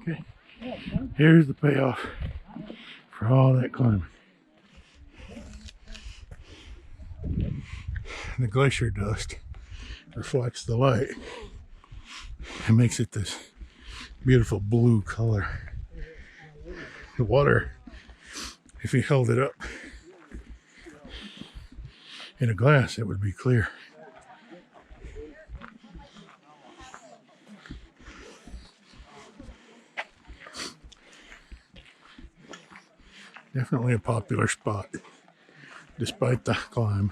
Okay, here's the payoff for all that climbing. The glacier dust reflects the light and makes it this beautiful blue color. The water, if you held it up in a glass, it would be clear. Definitely a popular spot, despite the climb.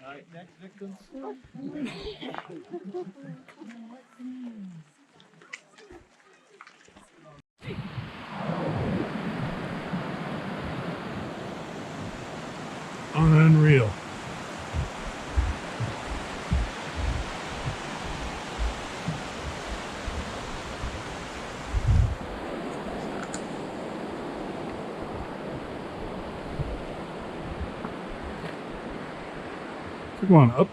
Alright, next victim. Unreal. So go on up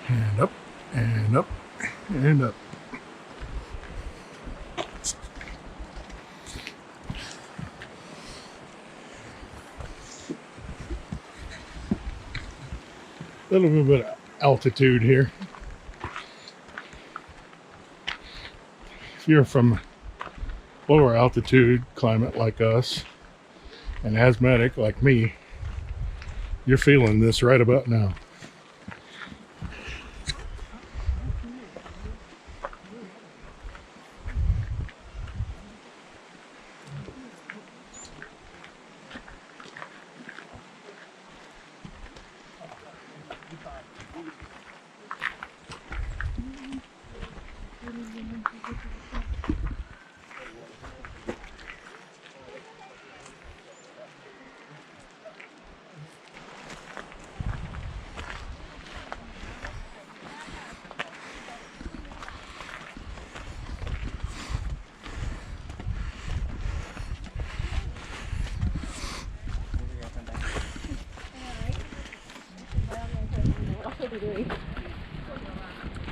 and up and up and up. A little bit of altitude here. If you're from lower altitude climate like us and asthmatic like me, you're feeling this right about now.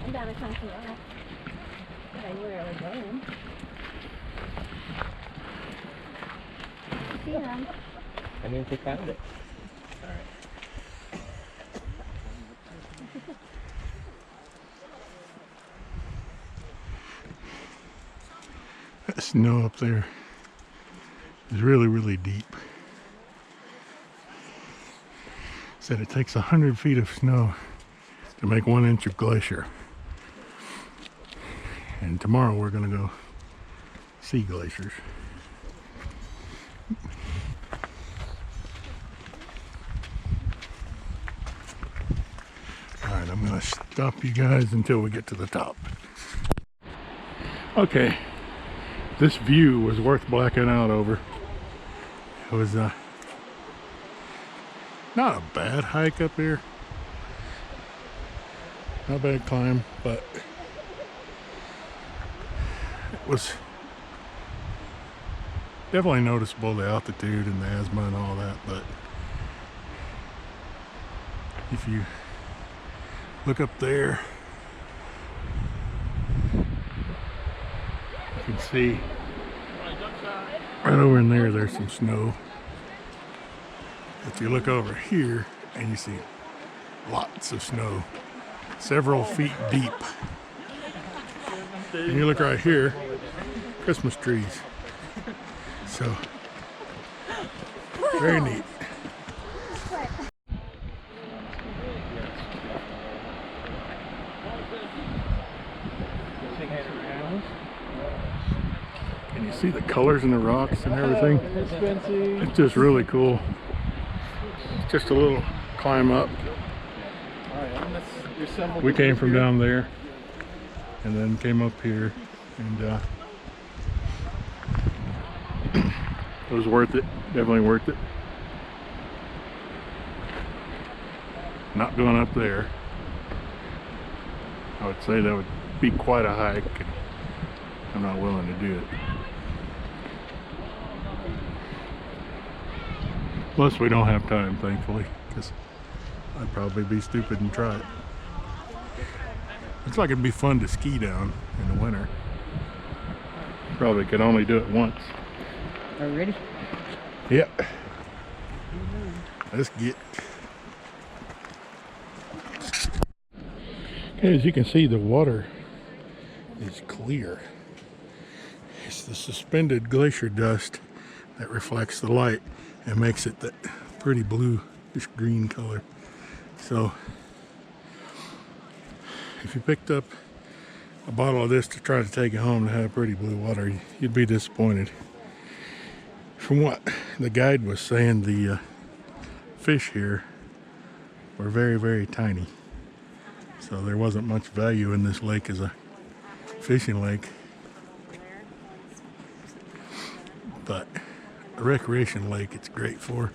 I'm down a country road. But I knew where I was going. See them. I didn't think I found it. That snow up there is really, really deep. Said it takes 100 feet of snow to make 1 inch of glacier. And tomorrow we're gonna go see glaciers. Alright, I'm gonna stop you guys until we get to the top. Okay, this view was worth blacking out over. It was not a bad hike up here. Not a bad climb, but it was definitely noticeable, the altitude and the asthma and all that. But if you look up there, you can see right over in there, there's some snow. If you look over here and you see lots of snow, several feet deep. And you look right here, Christmas trees. So, very neat. Can you see the colors in the rocks and everything? It's just really cool. It's just a little climb up. We came from down there and then came up here, and it was worth it. Definitely worth it. Not going up there. I would say that would be quite a hike. I'm not willing to do it. Plus, we don't have time, thankfully, because I'd probably be stupid and try it. Looks like it'd be fun to ski down in the winter. Probably could only do it once. Are you ready? Yep. Let's get. Okay, as you can see, the water is clear. It's the suspended glacier dust that reflects the light and makes it that pretty bluish green color. So if you picked up a bottle of this to try to take it home to have pretty blue water, you'd be disappointed. From what the guide was saying, the fish here were very, very tiny. So there wasn't much value in this lake as a fishing lake. But a recreation lake, it's great for.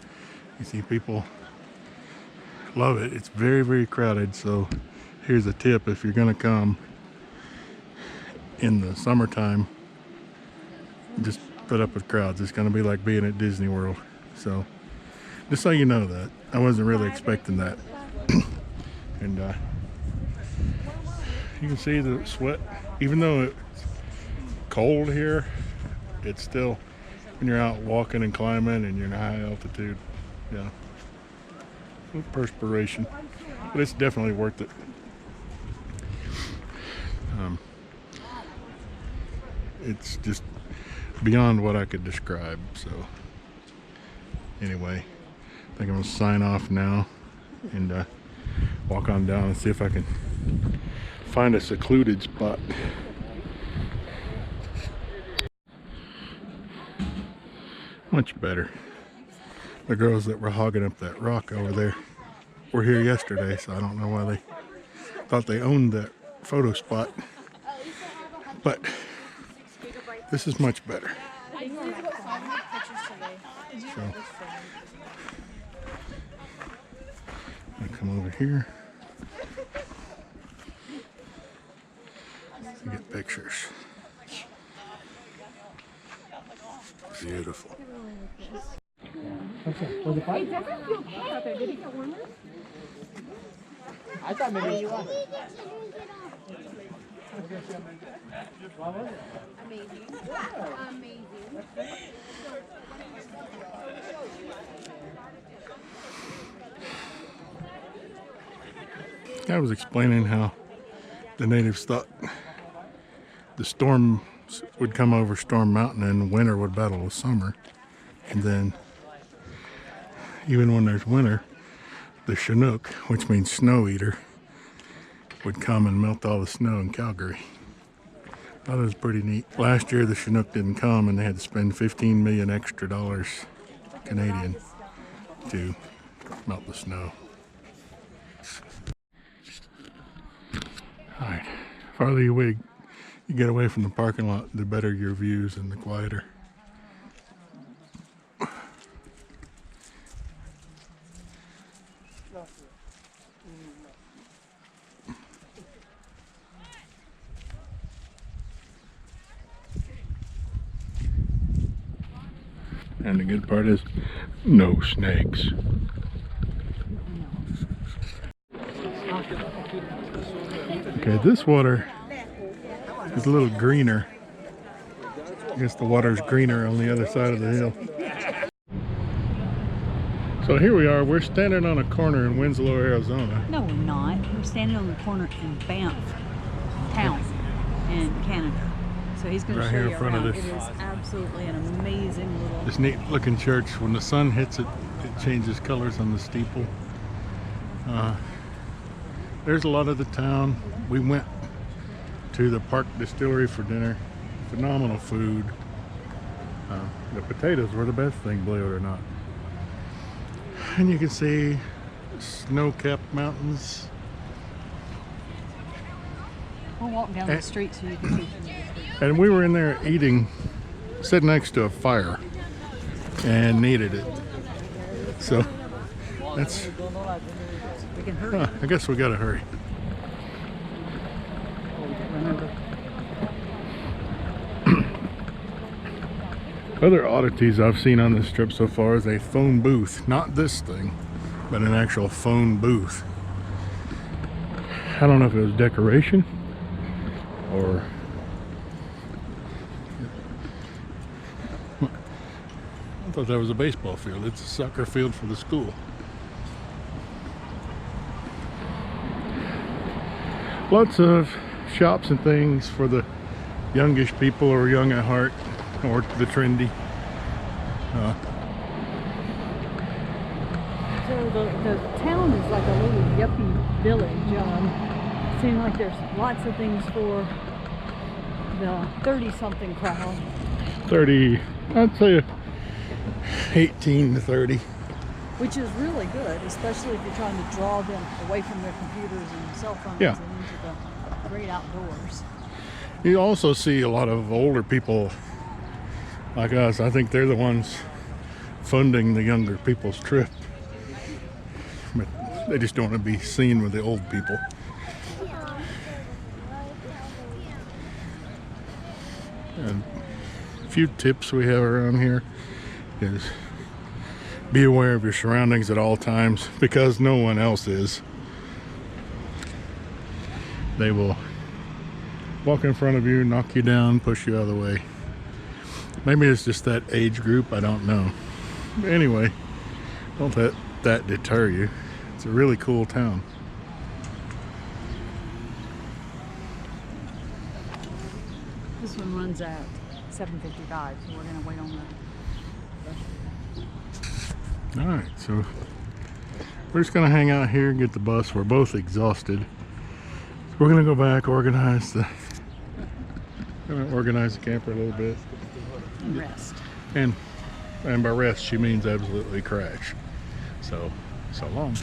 You see people love it. It's very, very crowded. So here's a tip: if you're gonna come in the summertime, just put up with crowds. It's gonna be like being at Disney World. So just so you know that. I wasn't really expecting that. And you can see the sweat, even though it's cold here, it's still, when you're out walking and climbing and you're in high altitude, yeah, perspiration, but it's definitely worth it. It's just beyond what I could describe. So anyway, I think I'm gonna sign off now and walk on down and see if I can find a secluded spot. Much better. The girls that were hogging up that rock over there were here yesterday, so I don't know why they thought they owned that photo spot. But this is much better. So I come over here and get pictures. Beautiful. Okay, was it fine? It doesn't feel cold out there. Did it get warmer? I thought maybe you wanted. Amazing. Amazing. I was explaining how the natives thought the storms would come over Storm Mountain and winter would battle with summer. And then even when there's winter, the Chinook, which means snow eater, would come and melt all the snow in Calgary. I thought it was pretty neat. Last year the Chinook didn't come and they had to spend $15 million extra Canadian to melt the snow. Alright, farther you get away from the parking lot, the better your views and the quieter. And the good part is, no snakes. Okay, this water is a little greener. I guess the water's greener on the other side of the hill. So here we are, we're standing on a corner in Winslow, Arizona. No, we're not. We're standing on the corner in Banff town in Canada. So he's going to Right show here you in front of around. this. It is absolutely an amazing little... This neat looking church, when the sun hits it, it changes colors on the steeple. There's a lot of the town. We went to the Park Distillery for dinner. Phenomenal food. The potatoes were the best thing, believe it or not. And you can see snow-capped mountains. We'll walk down the street so you can see. And we were in there eating, sitting next to a fire, and needed it. So that's, We can hurry. I guess we gotta hurry. remember. Other oddities I've seen on this trip so far is a phone booth. Not this thing, but an actual phone booth. I don't know if it was decoration or... I thought that was a baseball field. It's a soccer field for the school. Lots of shops and things for the youngish people or young at heart, or the trendy. So the town is like a little yuppie village. Seems like there's lots of things for the 30-something crowd. 30, I'd say 18 to 30. Which is really good, especially if you're trying to draw them away from their computers and cell phones Yeah. and into the great outdoors. You also see a lot of older people like us. I think they're the ones funding the younger people's trip. But they just don't want to be seen with the old people. And a few tips we have around here is be aware of your surroundings at all times, because no one else is. They will walk in front of you, knock you down, push you out of the way. Maybe it's just that age group, I don't know. But anyway, don't let that deter you. It's a really cool town. This one runs at 7:55, so we're gonna wait on that. Alright, so we're just gonna hang out here and get the bus. We're both exhausted. So we're gonna go back, organize the camper a little bit. And rest. And by rest she means absolutely crash. So long.